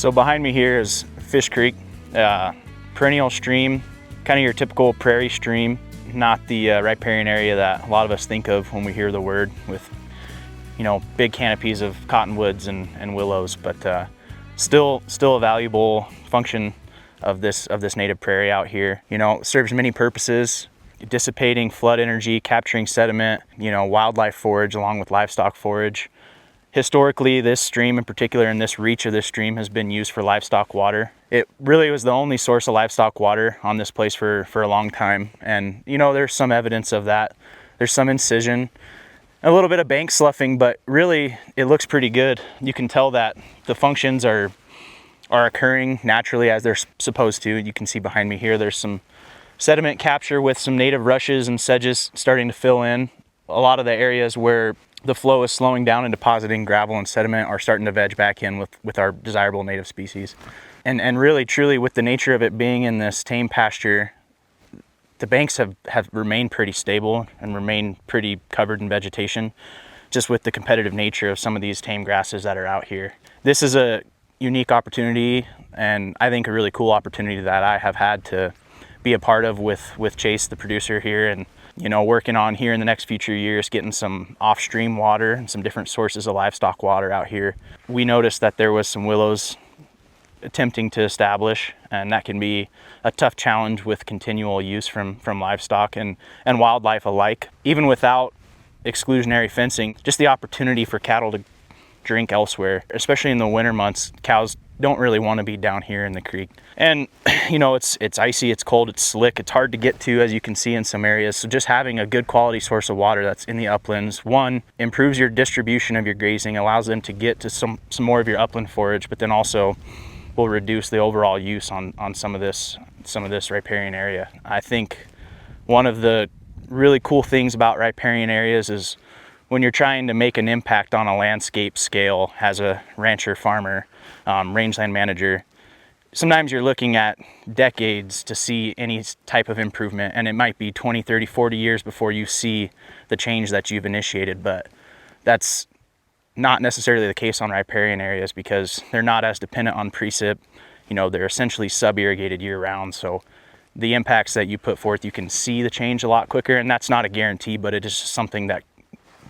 So behind me here is Fish Creek, perennial stream, kind of your typical prairie stream, not the riparian area that a lot of us think of when we hear the word, with big canopies of cottonwoods and willows, but still a valuable function of this native prairie out here. It serves many purposes: dissipating flood energy, capturing sediment, wildlife forage along with livestock forage. Historically, this stream in particular, and this reach of this stream, has been used for livestock water. It really was the only source of livestock water on this place for a long time. And there's some evidence of that. There's some incision, a little bit of bank sloughing, but really it looks pretty good. You can tell that the functions are occurring naturally as they're supposed to. You can see behind me here, there's some sediment capture with some native rushes and sedges starting to fill in. A lot of the areas where the flow is slowing down and depositing gravel and sediment are starting to veg back in with our desirable native species. And really, truly, with the nature of it being in this tame pasture, the banks have remained pretty stable and remained pretty covered in vegetation, just with the competitive nature of some of these tame grasses that are out here. This is a unique opportunity, and I think a really cool opportunity that I have had to be a part of with Chase, the producer here, and working on here in the next future years, getting some off-stream water and some different sources of livestock water out here. We noticed that there was some willows attempting to establish, and that can be a tough challenge with continual use from livestock and wildlife alike. Even without exclusionary fencing, just the opportunity for cattle to drink elsewhere, especially in the winter months, cows don't really want to be down here in the creek. And it's icy, it's cold, it's slick, it's hard to get to, as you can see in some areas. So just having a good quality source of water that's in the uplands, one, improves your distribution of your grazing, allows them to get to some more of your upland forage, but then also will reduce the overall use on some of this riparian area. I think one of the really cool things about riparian areas is when you're trying to make an impact on a landscape scale as a rancher, farmer, rangeland manager, sometimes you're looking at decades to see any type of improvement, and it might be 20, 30, 40 years before you see the change that you've initiated. But that's not necessarily the case on riparian areas because they're not as dependent on precip. They're essentially sub-irrigated year-round, so the impacts that you put forth, you can see the change a lot quicker, and that's not a guarantee, but it is just something that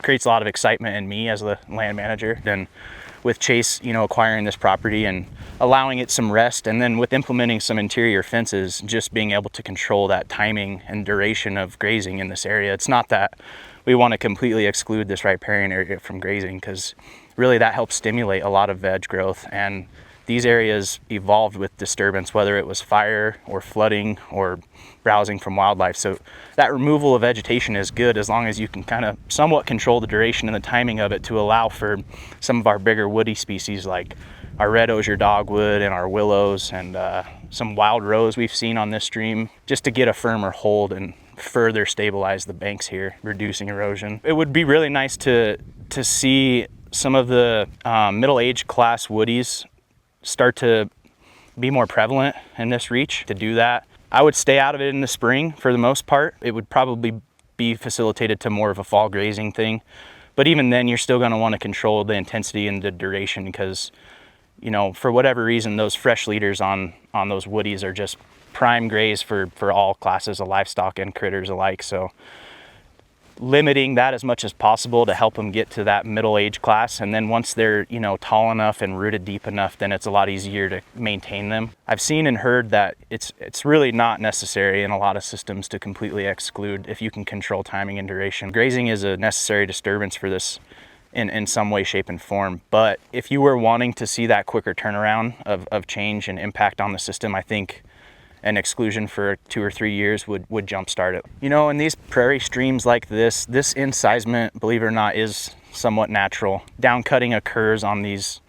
creates a lot of excitement in me as the land manager. And with Chase, acquiring this property and allowing it some rest, and then with implementing some interior fences, just being able to control that timing and duration of grazing in this area. It's not that we want to completely exclude this riparian area from grazing, because really that helps stimulate a lot of veg growth. And these areas evolved with disturbance, whether it was fire or flooding or browsing from wildlife. So that removal of vegetation is good as long as you can kind of somewhat control the duration and the timing of it to allow for some of our bigger woody species like our red osier dogwood and our willows and some wild rose we've seen on this stream, just to get a firmer hold and further stabilize the banks here, reducing erosion. It would be really nice to see some of the middle-aged class woodies start to be more prevalent in this reach. To do that, I would stay out of it in the spring for the most part. It would probably be facilitated to more of a fall grazing thing. But even then, you're still going to want to control the intensity and the duration because, for whatever reason, those fresh leaders on those woodies are just prime graze for all classes of livestock and critters alike. So limiting that as much as possible to help them get to that middle-age class, and then once they're tall enough and rooted deep enough, then it's a lot easier to maintain them. I've seen and heard that it's really not necessary in a lot of systems to completely exclude if you can control timing and duration. Grazing is a necessary disturbance for this in some way, shape, and form. But if you were wanting to see that quicker turnaround of change and impact on the system, I think an exclusion for 2 or 3 years would jumpstart it. In these prairie streams like this incisement, believe it or not, is somewhat natural. Downcutting occurs on these,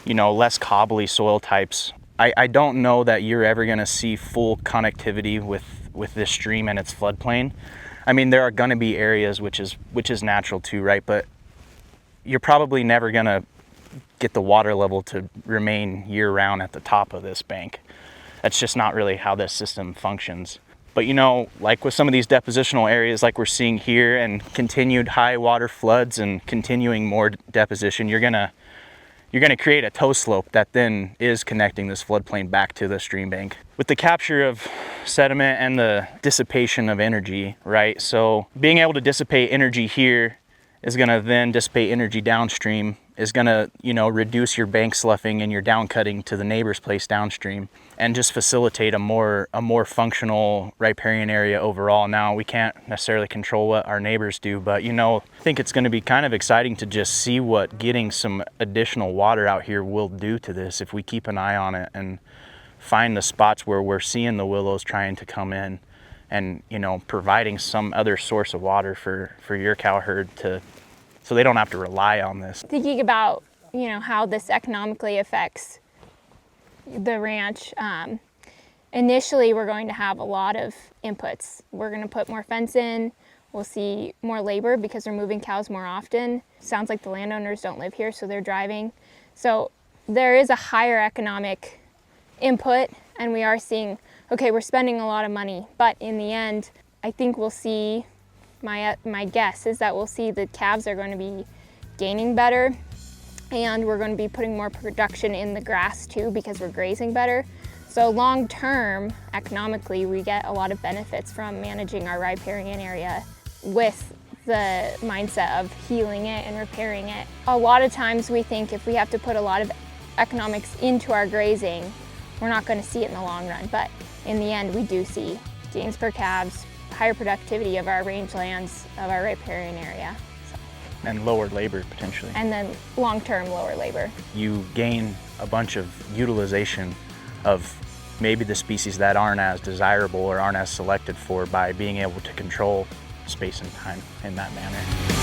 less cobbly soil types. I don't know that you're ever gonna see full connectivity with this stream and its floodplain. I mean, there are gonna be areas which is natural too, right? But you're probably never gonna get the water level to remain year-round at the top of this bank. That's just not really how this system functions. But like with some of these depositional areas like we're seeing here, and continued high water floods and continuing more deposition, you're gonna you're going to create a toe slope that then is connecting this floodplain back to the stream bank. With the capture of sediment and the dissipation of energy, right? So being able to dissipate energy here is going to then dissipate energy downstream, is going to, you know, reduce your bank sloughing and your down cutting to the neighbor's place downstream, and just facilitate a more functional riparian area overall. Now, we can't necessarily control what our neighbors do, but you know, I think it's going to be kind of exciting to just see what getting some additional water out here will do to this if we keep an eye on it and find the spots where we're seeing the willows trying to come in, and, you know, providing some other source of water for your cow herd so they don't have to rely on this. Thinking about, you know, how this economically affects the ranch, initially we're going to have a lot of inputs. We're going to put more fence in, we'll see more labor because we're moving cows more often. Sounds like the landowners don't live here, so they're driving. So there is a higher economic input, and we are seeing, okay, we're spending a lot of money, but in the end, I think we'll see, my guess is that we'll see the calves are going to be gaining better, and we're going to be putting more production in the grass too because we're grazing better. So long term, economically, we get a lot of benefits from managing our riparian area with the mindset of healing it and repairing it. A lot of times we think if we have to put a lot of economics into our grazing, we're not going to see it in the long run, but in the end we do see gains per calves, higher productivity of our rangelands, of our riparian area. And lower labor potentially. And then long-term lower labor. You gain a bunch of utilization of maybe the species that aren't as desirable or aren't as selected for by being able to control space and time in that manner.